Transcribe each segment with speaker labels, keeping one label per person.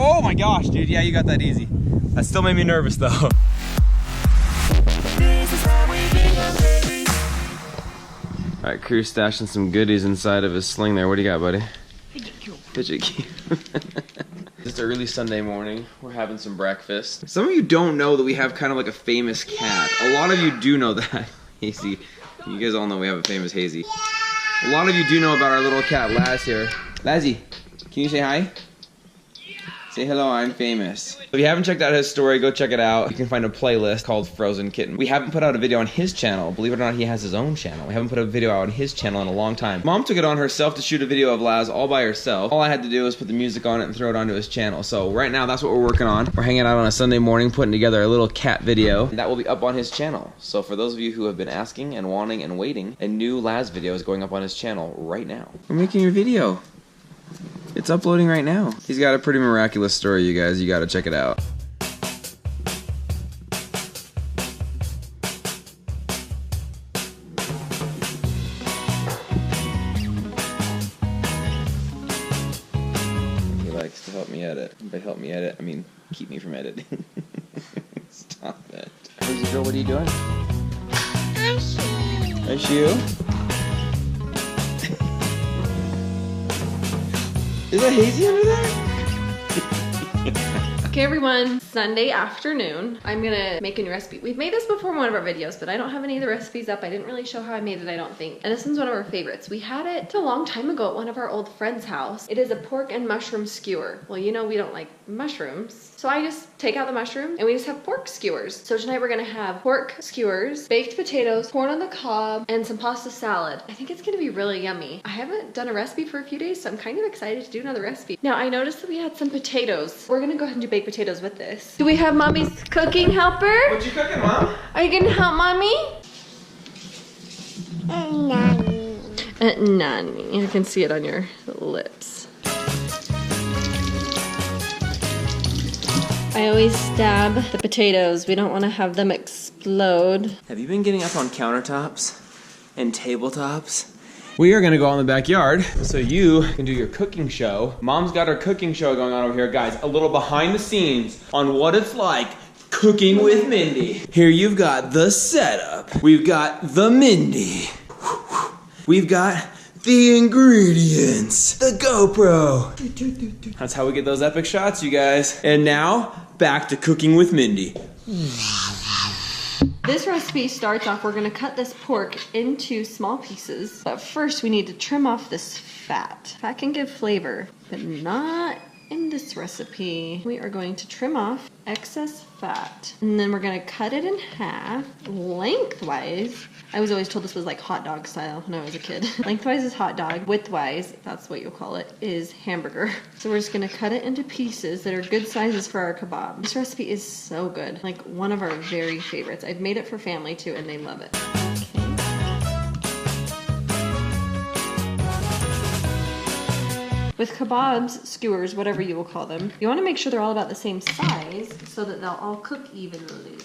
Speaker 1: Oh my gosh, dude. Yeah, you got that easy. That still made me nervous though. All right, Crew's stashing some goodies inside of his sling there. What do you got, buddy? Fidget cube. It's early Sunday morning. We're having some breakfast. Some of you don't know that we have kind of like a famous cat. A lot of you do know that. Hazy. You guys all know we have a famous Hazy. A lot of you do know about our little cat, Laz here. Lazzy, can you say hi? Say hello, I'm famous. If you haven't checked out his story, go check it out. You can find a playlist called Frozen Kitten. We haven't put out a video on his channel. Believe it or not, he has his own channel. We haven't put a video out on his channel in a long time. Mom took it on herself to shoot a video of Laz all by herself. All I had to do was put the music on it and throw it onto his channel. So right now, that's what we're working on. We're hanging out on a Sunday morning, putting together a little cat video. And that will be up on his channel. So for those of you who have been asking and wanting and waiting, a new Laz video is going up on his channel right now. We're making your video. It's uploading right now. He's got a pretty miraculous story, you guys. You gotta check it out. He likes to help me edit. By help me edit, I mean keep me from editing. Stop it. Crazy girl, what are you doing? Hi, Shoo. Is that Hazy under there?
Speaker 2: Okay everyone, Sunday afternoon, I'm gonna make a new recipe. We've made this before in one of our videos, but I don't have any of the recipes up. I didn't really show how I made it, I don't think. And this one's one of our favorites. We had it a long time ago at one of our old friends' house. It is a pork and mushroom skewer. Well, you know we don't like mushrooms. So I just take out the mushroom and we just have pork skewers. So tonight we're gonna have pork skewers, baked potatoes, corn on the cob, and some pasta salad. I think it's gonna be really yummy. I haven't done a recipe for a few days, so I'm kind of excited to do another recipe. Now I noticed that we had some potatoes. We're gonna go ahead and do baked potatoes with this. Do we have mommy's cooking helper?
Speaker 1: What you cooking, Mom?
Speaker 2: Are you gonna help mommy?
Speaker 3: Nanny.
Speaker 2: Nanny. I can see it on your lips. I always stab the potatoes. We don't want to have them explode.
Speaker 1: Have you been getting up on countertops and tabletops? We are gonna go out in the backyard so you can do your cooking show. Mom's got her cooking show going on over here. Guys, a little behind the scenes on what it's like cooking with Mindy. Here you've got the setup. We've got the Mindy. We've got the ingredients. The GoPro. That's how we get those epic shots, you guys. And now, back to cooking with Mindy.
Speaker 2: This recipe starts off, we're gonna cut this pork into small pieces, but first we need to trim off this fat. Fat can give flavor, but not in this recipe. We are going to trim off excess fat, and then we're gonna cut it in half, lengthwise. I was always told this was like hot dog style when I was a kid. Lengthwise is hot dog, widthwise, if that's what you'll call it, is hamburger. So we're just gonna cut it into pieces that are good sizes for our kebab. This recipe is so good, like one of our very favorites. I've made it for family too, and they love it. Okay. With kebabs, skewers, whatever you will call them, you wanna make sure they're all about the same size so that they'll all cook evenly.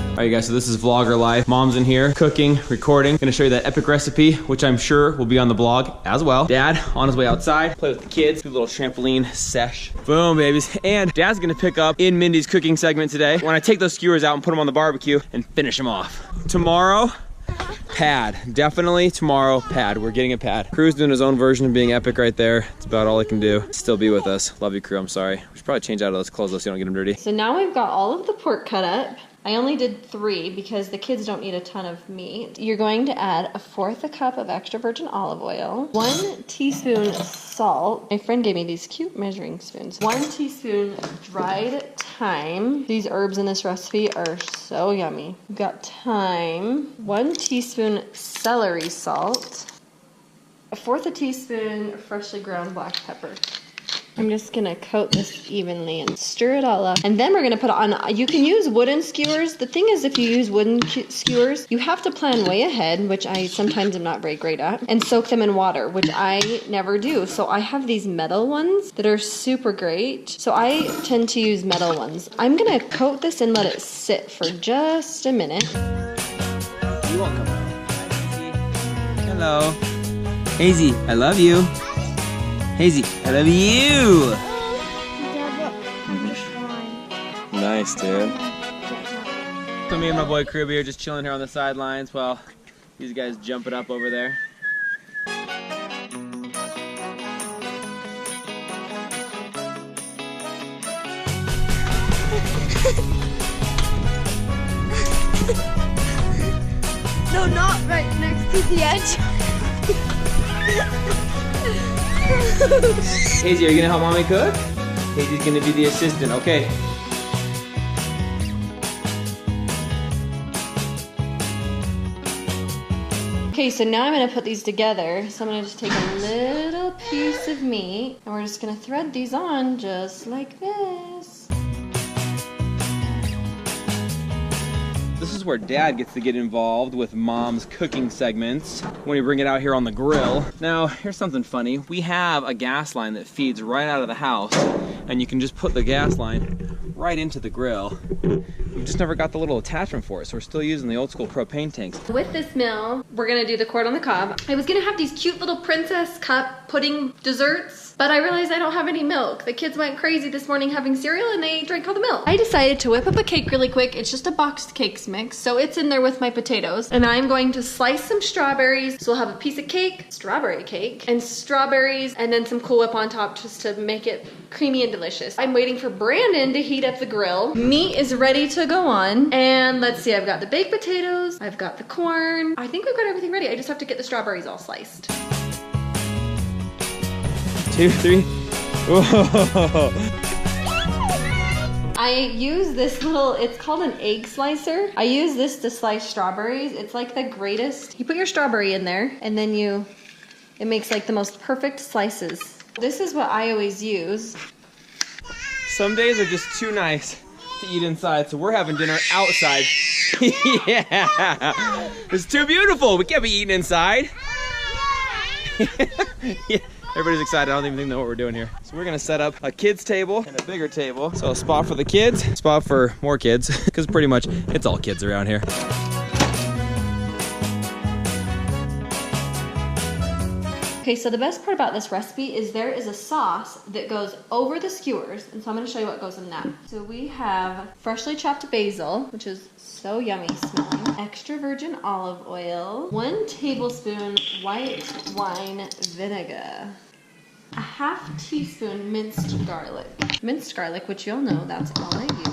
Speaker 1: All right, guys, so this is vlogger life. Mom's in here, cooking, recording. Gonna show you that epic recipe, which I'm sure will be on the blog as well. Dad, on his way outside, play with the kids, do a little trampoline sesh. Boom, babies. And Dad's gonna pick up in Mindy's cooking segment today when I take those skewers out and put them on the barbecue and finish them off. Tomorrow, pad. Definitely tomorrow, pad. We're getting a pad. Crew's doing his own version of being epic right there. It's about all I can do. Still be with us. Love you, Crew, I'm sorry. We should probably change out of those clothes though so you don't get them dirty.
Speaker 2: So now we've got all of the pork cut up. I only did 3 because the kids don't eat a ton of meat. You're going to add 1/4 cup of extra virgin olive oil, 1 teaspoon salt. My friend gave me these cute measuring spoons. 1 teaspoon dried thyme. These herbs in this recipe are so yummy. We've got thyme, 1 teaspoon celery salt, 1/4 teaspoon freshly ground black pepper. I'm just gonna coat this evenly and stir it all up. And then we're gonna put it on, you can use wooden skewers. The thing is, if you use wooden skewers, you have to plan way ahead, which I sometimes am not very great at, and soak them in water, which I never do. So I have these metal ones that are super great. So I tend to use metal ones. I'm gonna coat this and let it sit for just a minute.
Speaker 1: You won't come out. Hello. Hazy, I love you. Hazy, I love you.
Speaker 3: I'm just trying.
Speaker 1: Nice, dude. So me and my boy Kruby are just chilling here on the sidelines while these guys jump it up over there.
Speaker 3: No, not right next to the edge.
Speaker 1: Hazy, are you gonna help mommy cook? Hazy's gonna be the assistant, okay.
Speaker 2: Okay, so now I'm gonna put these together. So I'm gonna just take a little piece of meat and we're just gonna thread these on just like this.
Speaker 1: This is where Dad gets to get involved with Mom's cooking segments when we bring it out here on the grill. Now, here's something funny. We have a gas line that feeds right out of the house, and you can just put the gas line right into the grill. We just never got the little attachment for it, so we're still using the old school propane tanks.
Speaker 2: With this meal, we're gonna do the corn on the cob. I was gonna have these cute little princess cup pudding desserts, but I realized I don't have any milk. The kids went crazy this morning having cereal and they drank all the milk. I decided to whip up a cake really quick. It's just a boxed cakes mix, so it's in there with my potatoes. And I'm going to slice some strawberries. So we'll have a piece of cake, strawberry cake, and strawberries, and then some Cool Whip on top just to make it creamy and delicious. I'm waiting for Brandon to heat up the grill. Meat is ready to go on. And let's see, I've got the baked potatoes, I've got the corn. I think we've got everything ready. I just have to get the strawberries all sliced.
Speaker 1: 2, 3. Whoa.
Speaker 2: I use this little, it's called an egg slicer. I use this to slice strawberries. It's like the greatest. You put your strawberry in there and then it makes like the most perfect slices. This is what I always use.
Speaker 1: Some days are just too nice to eat inside, so we're having dinner outside. Yeah, it's too beautiful. We can't be eating inside. Yeah. Everybody's excited. I don't even know what we're doing here. So we're gonna set up a kids table and a bigger table. So a spot for the kids, spot for more kids, because pretty much it's all kids around here.
Speaker 2: Okay, so the best part about this recipe is there is a sauce that goes over the skewers, and so I'm gonna show you what goes in that. So we have freshly chopped basil, which is so yummy smelling, extra virgin olive oil, 1 tablespoon white wine vinegar, a ½ teaspoon minced garlic. Minced garlic, which you'll know, that's all I use.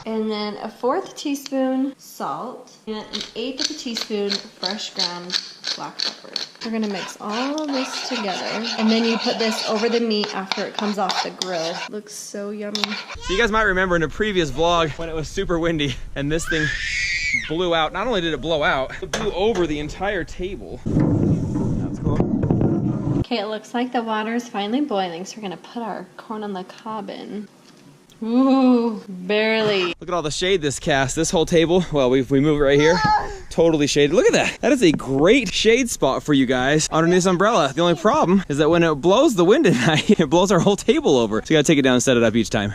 Speaker 2: And then a 1/4 teaspoon salt and an 1/8 of a teaspoon fresh ground black pepper. We're gonna mix all of this together. And then you put this over the meat after it comes off the grill. Looks so yummy.
Speaker 1: So you guys might remember in a previous vlog when it was super windy and this thing blew out. Not only did it blow out, it blew over the entire table. That's cool.
Speaker 2: Okay, it looks like the water is finally boiling, so we're gonna put our corn on the cob in. Ooh, barely.
Speaker 1: Look at all the shade this casts. This whole table, well, we move it right here. Totally shaded. Look at that. That is a great shade spot for you guys underneath this umbrella. The only problem is that when it blows the wind at night, it blows our whole table over. So you gotta take it down and set it up each time.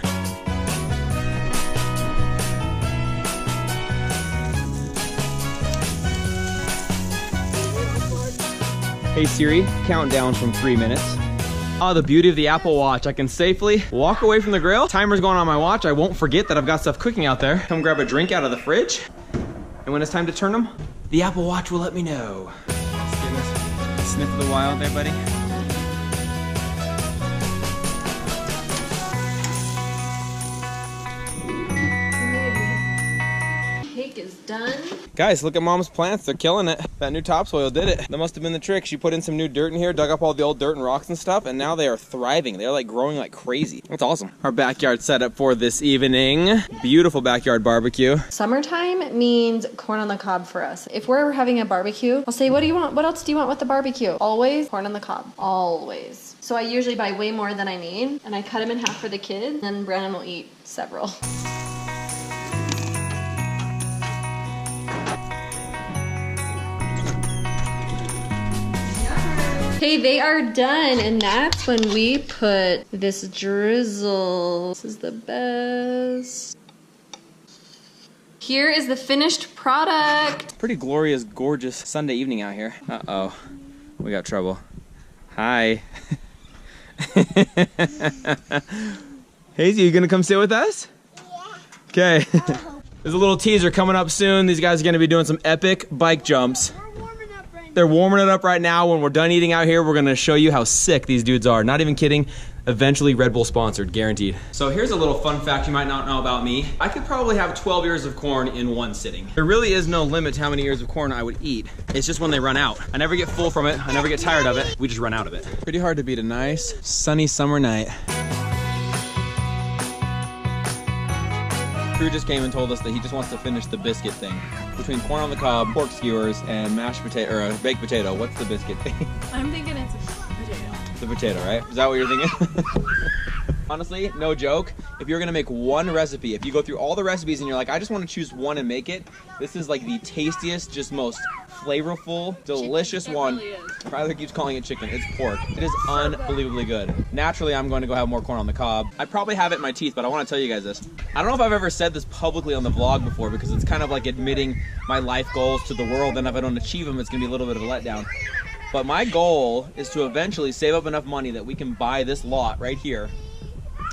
Speaker 1: Hey Siri, count down from 3 minutes. Oh, the beauty of the Apple Watch. I can safely walk away from the grill. Timer's going on my watch. I won't forget that I've got stuff cooking out there. Come grab a drink out of the fridge. And when it's time to turn them, the Apple Watch will let me know. Let's get this sniff of the wild there, buddy.
Speaker 2: Cake is done.
Speaker 1: Guys, look at Mom's plants. They're killing it. That new topsoil did it. That must have been the trick. She put in some new dirt in here, dug up all the old dirt and rocks and stuff, and now they are thriving. They're like growing like crazy. That's awesome. Our backyard setup for this evening. Beautiful backyard barbecue.
Speaker 2: Summertime means corn on the cob for us. If we're having a barbecue, I'll say, what do you want? What else do you want with the barbecue? Always corn on the cob. Always. So I usually buy way more than I need, and I cut them in half for the kids, and then Brandon will eat several. Okay, they are done, and that's when we put this drizzle. This is the best. Here is the finished product.
Speaker 1: Pretty glorious, gorgeous Sunday evening out here. Uh-oh, we got trouble. Hi. Hazy, you gonna come sit with us? Okay. There's a little teaser coming up soon. These guys are gonna be doing some epic bike jumps. They're warming it up right now. When we're done eating out here, we're gonna show you how sick these dudes are. Not even kidding. Eventually Red Bull sponsored, guaranteed. So here's a little fun fact you might not know about me. I could probably have 12 ears of corn in one sitting. There really is no limit to how many ears of corn I would eat. It's just when they run out. I never get full from it. I never get tired of it. We just run out of it. Pretty hard to beat a nice sunny summer night. Crew just came and told us that he just wants to finish the biscuit thing. Between corn on the cob, pork skewers, and mashed potato, or baked potato, what's the biscuit thing?
Speaker 4: I'm thinking it's a potato.
Speaker 1: The potato, right? Is that what you're thinking? Honestly, no joke, if you're gonna make one recipe, if you go through all the recipes and you're like, I just wanna choose one and make it, this is like the tastiest, just most flavorful, delicious
Speaker 4: Chicken. It
Speaker 1: one.
Speaker 4: really is.
Speaker 1: Tyler keeps calling it chicken, it's pork. It is unbelievably good. Naturally, I'm going to go have more corn on the cob. I probably have it in my teeth, but I wanna tell you guys this. I don't know if I've ever said this publicly on the vlog before because it's kind of like admitting my life goals to the world, and if I don't achieve them, it's gonna be a little bit of a letdown. But my goal is to eventually save up enough money that we can buy this lot right here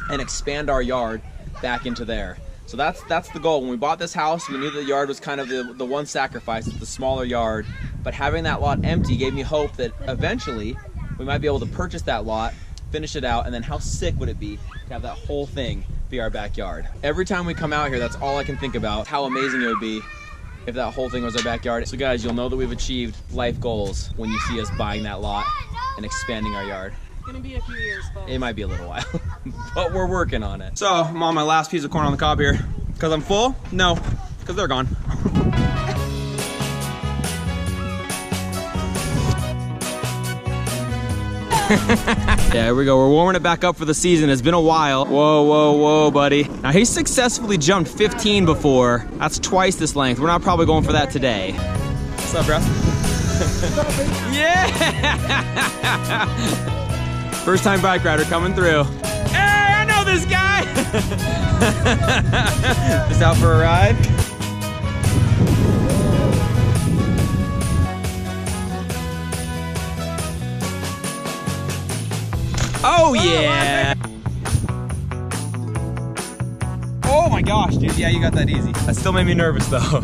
Speaker 1: and expand our yard back into there. So that's the goal. When we bought this house, we knew the yard was kind of the one sacrifice, it's the smaller yard. But having that lot empty gave me hope that eventually we might be able to purchase that lot, finish it out, and then how sick would it be to have that whole thing be our backyard. Every time we come out here, that's all I can think about, how amazing it would be if that whole thing was our backyard. So guys, you'll know that we've achieved life goals when you see us buying that lot and expanding our yard.
Speaker 4: It's gonna be a few years, folks.
Speaker 1: It might be a little while, but we're working on it. So I'm on my last piece of corn on the cob here. Because I'm full? No, because they're gone. Yeah, here we go. We're warming it back up for the season. It's been a while. Whoa, whoa, whoa, buddy. Now, he successfully jumped 15 before. That's twice this length. We're not probably going for that today. What's up, bro? Yeah! First time bike rider coming through. Hey, I know this guy! Just out for a ride? Oh yeah! Oh my gosh, dude, yeah, you got that easy. That still made me nervous though.